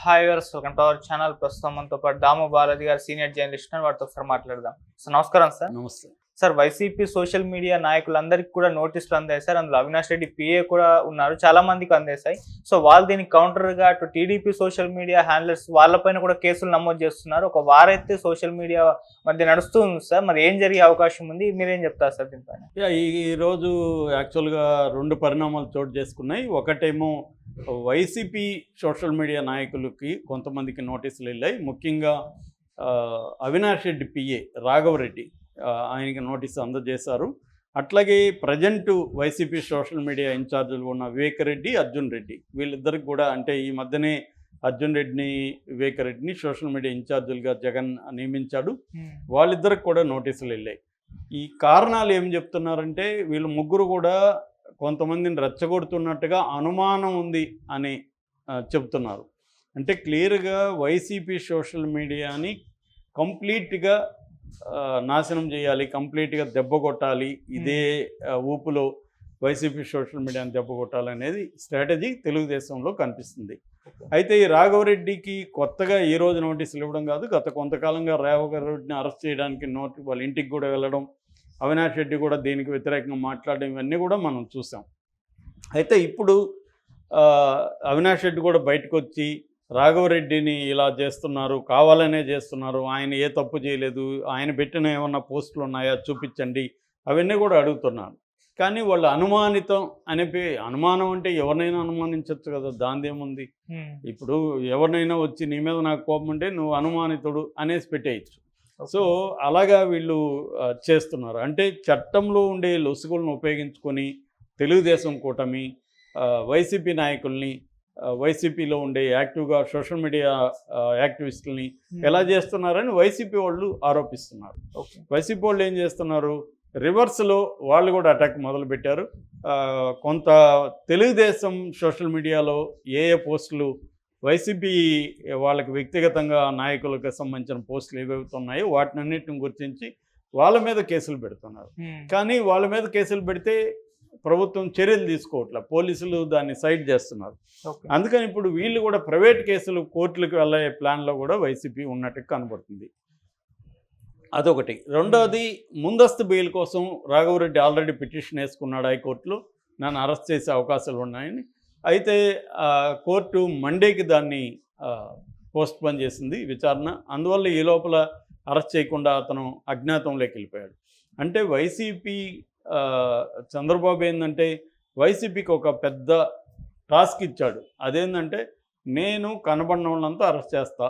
Hi viewers, welcome to our channel. ప్రస్తుతం మనతో పాటు దాము బాలాజీ గారు, సీనియర్ జర్నలిస్ట్, వారితో ఒకసారి మాట్లాడదాం. సార్ నమస్కారం. సార్ నమస్తే సార్, వైసీపీ సోషల్ మీడియా నాయకులందరికీ కూడా నోటీసులు అందాయి సార్. అందులో అవినాష్ రెడ్డి పిఏ కూడా ఉన్నారు, చాలా మందికి అందేశాయి. సో వాళ్ళు దీనికి కౌంటర్గా అటు టీడీపీ సోషల్ మీడియా హ్యాండిల్స్ వాళ్ళపైన కూడా కేసులు నమోదు చేస్తున్నారు. ఒక వారైతే సోషల్ మీడియా మధ్య నడుస్తూ ఉంది సార్. మరి ఏం జరిగే అవకాశం ఉంది, మీరేం చెప్తారు సార్ దీనిపైన? ఈరోజు యాక్చువల్గా రెండు పరిణామాలు చోటు చేసుకున్నాయి. ఒకటేమో వైసీపీ సోషల్ మీడియా నాయకులకి కొంతమందికి నోటీసులు వెళ్ళాయి. ముఖ్యంగా అవినాష్ రెడ్డి పిఏ రాఘవరెడ్డి ఆయనకి నోటీసు అందజేశారు. అట్లాగే ప్రజెంటు వైసీపీ సోషల్ మీడియా ఇన్ఛార్జీలు ఉన్న వివేక్ రెడ్డి, అర్జున్ రెడ్డి, వీళ్ళిద్దరికి కూడా అంటే ఈ మధ్యనే అర్జున్ రెడ్డిని, వివేక్ రెడ్డిని సోషల్ మీడియా ఇన్ఛార్జీలుగా జగన్ నియమించాడు. వాళ్ళిద్దరికి కూడా నోటీసులు వెళ్ళాయి. ఈ కారణాలు ఏం చెప్తున్నారంటే వీళ్ళు ముగ్గురు కూడా కొంతమందిని రెచ్చగొడుతున్నట్టుగా అనుమానం ఉంది అని చెప్తున్నారు. అంటే క్లియర్గా వైసీపీ సోషల్ మీడియాని కంప్లీట్గా నాశనం చేయాలి, కంప్లీట్గా దెబ్బ కొట్టాలి, ఇదే ఊపులో వైసీపీ సోషల్ మీడియాని దెబ్బ కొట్టాలి అనేది స్ట్రాటజీ తెలుగుదేశంలో కనిపిస్తుంది. అయితే ఈ రాఘవరెడ్డికి కొత్తగా ఈరోజు నోటీసులు ఇవ్వడం కాదు, గత కొంతకాలంగా రాఘవరెడ్డిని అరెస్ట్ చేయడానికి వాళ్ళ ఇంటికి కూడా వెళ్ళడం, అవినాష్ రెడ్డి కూడా దీనికి వ్యతిరేకంగా మాట్లాడడం, ఇవన్నీ కూడా మనం చూసాం. అయితే ఇప్పుడు అవినాష్ రెడ్డి కూడా బయటకు వచ్చి రాఘవరెడ్డిని ఇలా చేస్తున్నారు, కావాలనే చేస్తున్నారు, ఆయన ఏ తప్పు చేయలేదు, ఆయన పెట్టిన ఏమన్నా పోస్టులు ఉన్నాయా చూపించండి, అవన్నీ కూడా అడుగుతున్నారు. కానీ వాళ్ళు అనుమానితం అనుమానం అంటే ఎవరినైనా అనుమానించవచ్చు కదా, దానిదేముంది. ఇప్పుడు ఎవరినైనా వచ్చి నీ మీద నాకు కోపం ఉంటే నువ్వు అనుమానితుడు అనేసి పెట్టేయచ్చు. సో అలాగా వీళ్ళు చేస్తున్నారు. అంటే చట్టంలో ఉండే లొసుగులను ఉపయోగించుకొని తెలుగుదేశం కూటమి వైసీపీ నాయకుల్ని, వైసీపీలో ఉండే యాక్టివ్గా సోషల్ మీడియా యాక్టివిస్టుల్ని ఎలా చేస్తున్నారని వైసీపీ వాళ్ళు ఆరోపిస్తున్నారు. వైసీపీ వాళ్ళు ఏం చేస్తున్నారు, రివర్స్లో వాళ్ళు కూడా అటాక్ మొదలుపెట్టారు. కొంత తెలుగుదేశం సోషల్ మీడియాలో ఏ పోస్టులు వైసీపీ వాళ్ళకి వ్యక్తిగతంగా నాయకులకు సంబంధించిన పోస్టులు ఏవైతే ఉన్నాయో వాటినన్నిటిని గుర్తించి వాళ్ళ మీద కేసులు పెడుతున్నారు. కానీ వాళ్ళ మీద కేసులు పెడితే ప్రభుత్వం చర్యలు తీసుకోవట్లేదు, పోలీసులు దాన్ని సైడ్ చేస్తున్నారు. అందుకని ఇప్పుడు వీళ్ళు కూడా ప్రైవేట్ కేసులు కోర్టులకు వెళ్ళే ప్లాన్లో కూడా వైసీపీ ఉన్నట్టు కనబడుతుంది. అదొకటి. రెండవది, ముందస్తు బెయిల్ కోసం రాఘవరెడ్డి ఆల్రెడీ పిటిషన్ వేసుకున్నాడు హైకోర్టులో, నన్ను అరెస్ట్ చేసే అవకాశాలు ఉన్నాయని. అయితే కోర్టు మండేకి దాన్ని పోస్ట్పోన్ చేసింది విచారణ. అందువల్ల ఈ లోపల అరెస్ట్ చేయకుండా అతను అజ్ఞాతంలోకి వెళ్ళిపోయాడు. అంటే వైసీపీ చంద్రబాబు ఏంటంటే వైసీపీకి ఒక పెద్ద టాస్క్ ఇచ్చాడు. అదేంటంటే నేను కనబడిన వాళ్ళంతా అరెస్ట్ చేస్తా,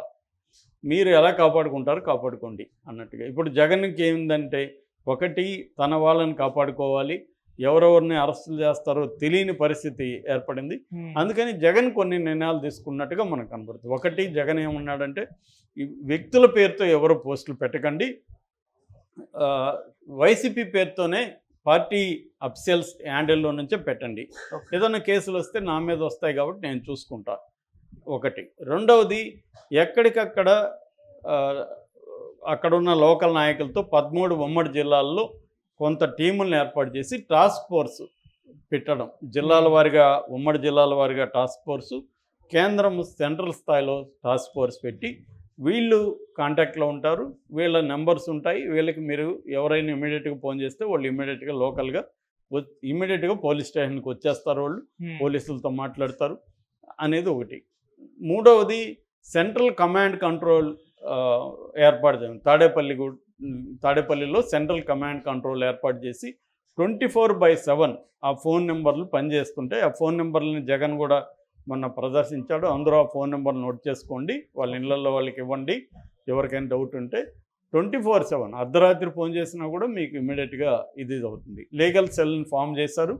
మీరు ఎలా కాపాడుకుంటారో కాపాడుకోండి అన్నట్టుగా. ఇప్పుడు జగన్కి ఏమిందంటే ఒకటి తన వాళ్ళని కాపాడుకోవాలి, ఎవరెవరిని అరెస్టులు చేస్తారో తెలియని పరిస్థితి ఏర్పడింది. అందుకని జగన్ కొన్ని నిర్ణయాలు తీసుకున్నట్టుగా మనకు కనబడుతుంది. ఒకటి, జగన్ ఏమన్నాడంటే ఈ వ్యక్తుల పేరుతో ఎవరు పోస్టులు పెట్టకండి, వైసీపీ పేరుతోనే పార్టీ అఫీషియల్స్ హ్యాండిల్లో నుంచే పెట్టండి, ఏదైనా కేసులు వస్తే నా మీద వస్తాయి కాబట్టి నేను చూసుకుంటా. ఒకటి. రెండవది, ఎక్కడికక్కడ అక్కడున్న లోకల్ నాయకులతో 13 ఉమ్మడి జిల్లాల్లో కొంత టీములను ఏర్పాటు చేసి టాస్క్ ఫోర్స్ పెట్టడం, జిల్లాల వారీగా, ఉమ్మడి జిల్లాల వారీగా టాస్క్ ఫోర్సు, కేంద్రం సెంట్రల్ స్థాయిలో టాస్క్ ఫోర్స్ పెట్టి వీళ్ళు కాంటాక్ట్లో ఉంటారు, వీళ్ళ నెంబర్స్ ఉంటాయి, వీళ్ళకి మీరు ఎవరైనా ఇమీడియట్గా ఫోన్ చేస్తే వాళ్ళు ఇమీడియట్గా లోకల్గా ఇమీడియట్గా పోలీస్ స్టేషన్కి వచ్చేస్తారు, వాళ్ళు పోలీసులతో మాట్లాడతారు అనేది ఒకటి. మూడవది, సెంట్రల్ కమాండ్ కంట్రోల్ ఏర్పాటు చేయాలి. తాడేపల్లిలో సెంట్రల్ కమాండ్ కంట్రోల్ ఏర్పాటు చేసి 24/7 ఆ ఫోన్ నెంబర్లు పనిచేస్తుంటే ఆ ఫోన్ నెంబర్లని జగన్ కూడా మొన్న ప్రదర్శించాడు. అందరూ ఆ ఫోన్ నెంబర్ నోట్ చేసుకోండి, వాళ్ళ ఇళ్లలో వాళ్ళకి ఇవ్వండి, ఎవరికైనా డౌట్ ఉంటే. 24/7 అర్ధరాత్రి ఫోన్ చేసినా కూడా మీకు ఇమీడియట్గా ఇది అవుతుంది. లీగల్ సెల్ని ఫామ్ చేశారు,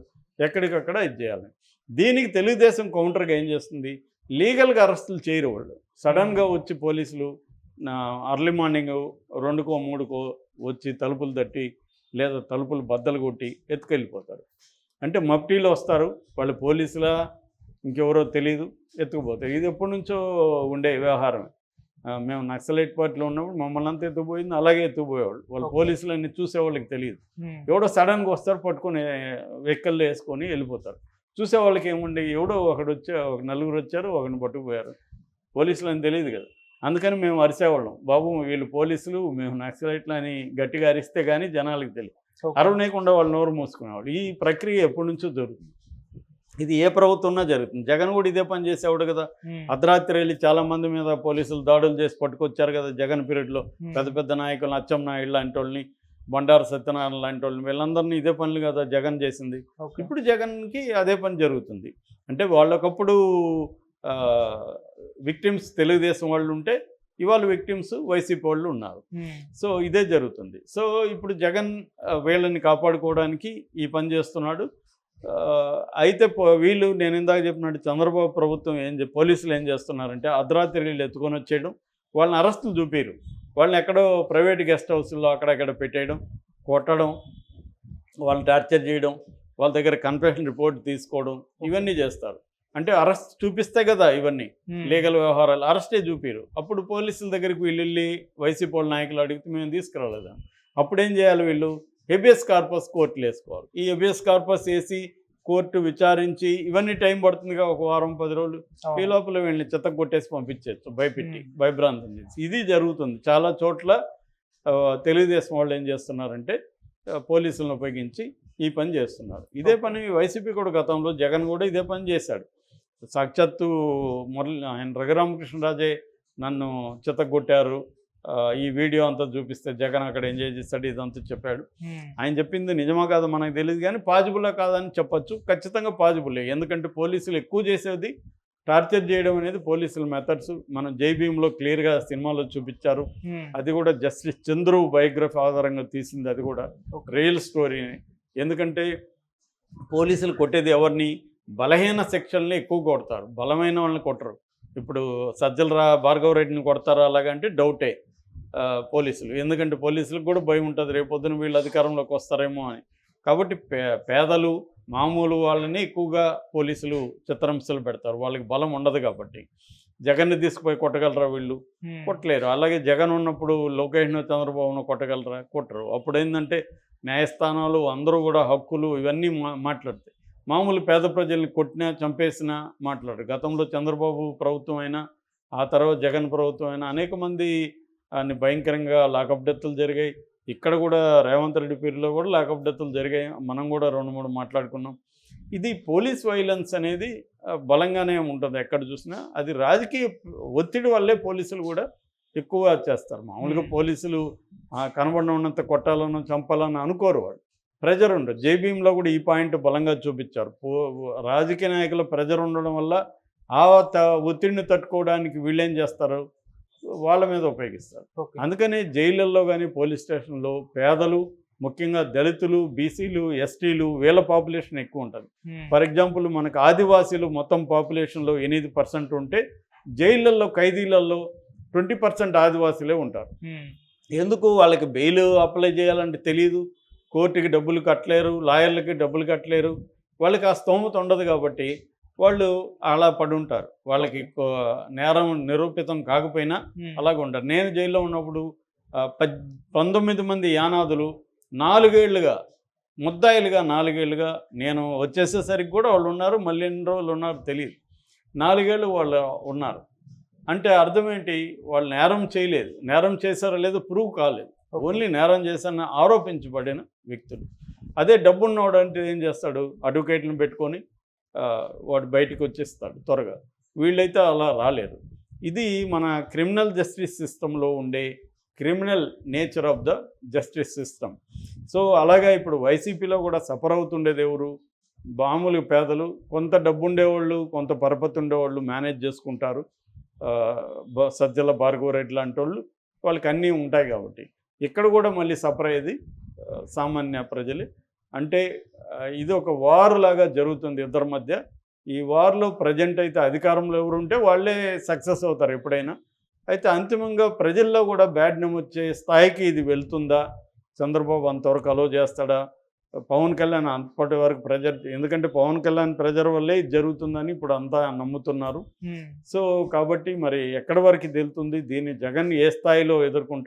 ఎక్కడికక్కడ ఇది చేయాలి. దీనికి తెలుగుదేశం కౌంటర్గా ఏం చేస్తుంది, లీగల్గా అరెస్టులు చేయరు వాళ్ళు. సడన్గా వచ్చి పోలీసులు అర్లీ మార్నింగ్ 2కో 3కో వచ్చి తలుపులు తట్టి లేదా తలుపులు బద్దలు కొట్టి ఎత్తుకెళ్ళిపోతారు. అంటే మఫ్టీలో వస్తారు, వాళ్ళు పోలీసులా ఇంకెవరో తెలియదు, ఎత్తుకుపోతారు. ఇది ఎప్పటి నుంచో ఉండే వ్యవహారం. మేము నక్సలైట్ పార్టీలో ఉన్నప్పుడు మమ్మల్ని అంతా ఎత్తుకుపోయింది, అలాగే ఎత్తుకుపోయేవాళ్ళు. వాళ్ళు పోలీసులు అన్ని చూసేవాళ్ళకి తెలియదు, ఎవడో సడన్గా వస్తారు, పట్టుకొని వెహికల్లో వేసుకొని వెళ్ళిపోతారు. చూసేవాళ్ళకి ఏముండే, ఎవడో ఒకడు వచ్చి 4 వచ్చారు, ఒకరిని పట్టుకుపోయారు, పోలీసులు అని తెలియదు కదా. అందుకని మేము అరిసేవాళ్ళం, బాబు వీళ్ళు పోలీసులు, మేము నక్సలైట్లు అని గట్టిగా అరిస్తే కానీ జనాలకు తెలియదు. అరవనేయకుండా వాళ్ళు నోరు మూసుకునేవాళ్ళు. ఈ ప్రక్రియ ఎప్పటి నుంచో జరుగుతుంది. ఇది ఏ ప్రభుత్వంలో జరుగుతుంది. జగన్ కూడా ఇదే పని చేసేవాడు కదా. అర్ధరాత్రి వెళ్ళి చాలా మంది మీద పోలీసులు దాడులు చేసి పట్టుకొచ్చారు కదా జగన్ పీరియడ్లో. పెద్ద పెద్ద నాయకులు, అచ్చెన్నాయుడు లాంటి వాళ్ళని, బండారు సత్యనారాయణ లాంటి వాళ్ళని, వీళ్ళందరినీ ఇదే పనులు కదా జగన్ చేసింది. ఇప్పుడు జగన్కి అదే పని జరుగుతుంది. అంటే వాళ్ళకప్పుడు విక్టిమ్స్ తెలుగుదేశం వాళ్ళు ఉంటే ఇవాళ విక్టిమ్స్ వైసీపీ వాళ్ళు ఉన్నారు. సో ఇదే జరుగుతుంది. సో ఇప్పుడు జగన్ వీళ్ళని కాపాడుకోవడానికి ఈ పని చేస్తున్నాడు. అయితే వీళ్ళు నేను ఇందాక చెప్పినట్టు చంద్రబాబు ప్రభుత్వం పోలీసులు ఏం చేస్తున్నారంటే అర్ధరాత్రి వీళ్ళు ఎత్తుకొని వచ్చేయడం, వాళ్ళని అరెస్టులు చూపిరు, వాళ్ళని ఎక్కడో ప్రైవేట్ గెస్ట్ హౌస్లో అక్కడెక్కడ పెట్టేయడం, కొట్టడం, వాళ్ళని టార్చర్ చేయడం, వాళ్ళ దగ్గర కన్ఫెషన్ రిపోర్ట్ తీసుకోవడం, ఇవన్నీ చేస్తారు. అంటే అరెస్ట్ చూపిస్తే కదా ఇవన్నీ లీగల్ వ్యవహారాలు, అరెస్టే చూపిరు. అప్పుడు పోలీసుల దగ్గరికి వీళ్ళు వెళ్ళి వైసీపీ వాళ్ళ నాయకులు అడిగితే మేము తీసుకురాలేదా. అప్పుడు ఏం చేయాలి, వీళ్ళు హెబియస్ కార్పస్ కోర్టులు వేసుకోవాలి. ఈ హెబియస్ కార్పస్ వేసి కోర్టు విచారించి ఇవన్నీ టైం పడుతుందిగా, ఒక వారం 10 రోజులు. ఈ లోపల వీళ్ళని చెత్త కొట్టేసి పంపించవచ్చు, భయపెట్టి భయభ్రాంతం చేసి. ఇది జరుగుతుంది చాలా చోట్ల. తెలుగుదేశం వాళ్ళు ఏం చేస్తున్నారంటే పోలీసులను ఉపయోగించి ఈ పని చేస్తున్నారు. ఇదే పని వైసీపీ కూడా గతంలో జగన్ కూడా ఇదే పని చేశాడు. సాక్షాత్తు ఆయన రఘురామకృష్ణరాజే నన్ను చెత్తగొట్టారు, ఈ వీడియో అంతా చూపిస్తే జగన్ అక్కడ ఎంజాయ్ చేస్తాడు, ఇదంతా చెప్పాడు. ఆయన చెప్పింది నిజమా కాదో మనకు తెలియదు, కానీ పాజిబుల్లా కాదని చెప్పచ్చు. ఖచ్చితంగా పాజిబులే. ఎందుకంటే పోలీసులు ఎక్కువ చేసేది టార్చర్ చేయడం అనేది పోలీసుల మెథడ్స్. మనం జై భీమ్లో క్లియర్గా సినిమాలో చూపించారు. అది కూడా జస్టిస్ చంద్రు బయోగ్రఫీ ఆధారంగా తీసింది. అది కూడా రియల్ స్టోరీని. ఎందుకంటే పోలీసులు కొట్టేది ఎవరిని, బలహీన సెక్షన్లు ఎక్కువ కొడతారు, బలమైన వాళ్ళని కొట్టరు. ఇప్పుడు సజ్జల భార్గవ రెడ్డిని కొడతారా అలాగంటే డౌటే పోలీసులు. ఎందుకంటే పోలీసులకు కూడా భయం ఉంటుంది, రేపొద్దున వీళ్ళు అధికారంలోకి వస్తారేమో అని. కాబట్టి పేదలు మామూలు వాళ్ళని ఎక్కువగా పోలీసులు చిత్రహింసలు పెడతారు, వాళ్ళకి బలం ఉండదు. కాబట్టి జగన్ని తీసుకుపోయి కొట్టగలరా వీళ్ళు? కొట్టలేరు. అలాగే జగన్ ఉన్నప్పుడు లోకేష్ను చంద్రబాబును కొట్టగలరా? కొట్టరు. అప్పుడు ఏంటంటే న్యాయస్థానాలు అందరూ కూడా హక్కులు ఇవన్నీ మాట్లాడతాయి. మామూలు పేద ప్రజల్ని కొట్టినా చంపేసినా మాట్లాడరు. గతంలో చంద్రబాబు ప్రభుత్వం అయినా, ఆ తర్వాత జగన్ ప్రభుత్వం అయినా అనేక మంది భయంకరంగా లాకప్ డెత్తులు జరిగాయి. ఇక్కడ కూడా రేవంత్ రెడ్డి పీరియడ్లో కూడా లాకప్ డెత్తులు జరిగాయి. మనం కూడా 2-3 మాట్లాడుకున్నాం. ఇది పోలీస్ వైలెన్స్ అనేది బలంగానే ఉంటుంది ఎక్కడ చూసినా. అది రాజకీయ ఒత్తిడి వల్లే పోలీసులు కూడా ఎక్కువ చేస్తారు. మామూలుగా పోలీసులు కనబడిన ఉన్నంత కొట్టాలనో చంపాలని అనుకోరు, వాళ్ళు ప్రెజర్ ఉండదు. జేబీఎంలో కూడా ఈ పాయింట్ బలంగా చూపించారు. రాజకీయ నాయకుల ప్రెజర్ ఉండడం వల్ల ఆ ఒత్తిడిని తట్టుకోవడానికి వీళ్ళేం చేస్తారు, వాళ్ళ మీద ఉపయోగిస్తారు. అందుకని జైళ్ళల్లో కానీ పోలీస్ స్టేషన్లో పేదలు, ముఖ్యంగా దళితులు, బీసీలు, ఎస్టీలు, వీళ్ళ పాపులేషన్ ఎక్కువ ఉంటుంది. ఫర్ ఎగ్జాంపుల్ మనకు ఆదివాసీలు మొత్తం పాపులేషన్లో 8% ఉంటే జైళ్ళల్లో ఖైదీలలో 20% ఆదివాసీలే ఉంటారు. ఎందుకు? వాళ్ళకి బెయిల్ అప్లై చేయాలంటే తెలియదు, కోర్టుకి డబ్బులు కట్టలేరు, లాయర్లకి డబ్బులు కట్టలేరు, వాళ్ళకి ఆ స్తోమత ఉండదు. కాబట్టి వాళ్ళు అలా పడి ఉంటారు. వాళ్ళకి నేరం నిరూపితం కాకపోయినా అలాగ ఉంటారు. నేను జైల్లో ఉన్నప్పుడు 19 మంది యానాదులు 4 ఏళ్ళుగా ముద్దాయిలుగా 4 ఏళ్ళుగా నేను వచ్చేసేసరికి కూడా వాళ్ళు ఉన్నారు. మళ్ళీ ఎన్ని రోజులు ఉన్నారు తెలియదు. 4 ఏళ్ళు వాళ్ళు ఉన్నారు. అంటే అర్థం ఏంటి? వాళ్ళు నేరం చేయలేదు, నేరం చేశారో లేదో ప్రూవ్ కాలేదు, ఓన్లీ నేరం చేశారని ఆరోపించబడిన వ్యక్తులు. అదే డబ్బున్నవాడు అంటే ఏం చేస్తాడు, అడ్వకేట్లను పెట్టుకొని వాడు బయటికి వచ్చేస్తాడు త్వరగా. వీళ్ళైతే అలా రాలేరు. ఇది మన క్రిమినల్ జస్టిస్ సిస్టంలో ఉండే criminal nature of the justice system. So అలాగా ఇప్పుడు వైసీపీలో కూడా సఫర్ అవుతుండేది ఎవరు? మామూలు పేదలు. కొంత డబ్బు ఉండేవాళ్ళు, కొంత పరపతి ఉండేవాళ్ళు మేనేజ్ చేసుకుంటారు. సజ్జల భార్గవ రెడ్డి లాంటి వాళ్ళు, వాళ్ళకి అన్నీ ఉంటాయి. కాబట్టి ఇక్కడ కూడా మళ్ళీ సఫర్ అయ్యేది సామాన్య ప్రజలే. అంటే ఇది ఒక వార్ లాగా జరుగుతుంది ఇద్దరి మధ్య. ఈ వార్లో ప్రజెంట్ అయితే అధికారంలో ఎవరు ఉంటే వాళ్ళే సక్సెస్ అవుతారు ఎప్పుడైనా. అయితే అంతిమంగా ప్రజల్లో కూడా బ్యాడ్ నేమ్ వచ్చే స్థాయికి ఇది వెళ్తుందా? చంద్రబాబు అంతవరకు అలో చేస్తాడా? పవన్ కళ్యాణ్ అంతటి వరకు ప్రెజర్, ఎందుకంటే పవన్ కళ్యాణ్ ప్రెజర్ వల్లే ఇది జరుగుతుందని ఇప్పుడు అంతా నమ్ముతున్నారు. సో కాబట్టి మరి ఎక్కడి వరకు వెళ్తుంది, దీన్ని జగన్ ఏ స్థాయిలో ఎదుర్కొంటారు?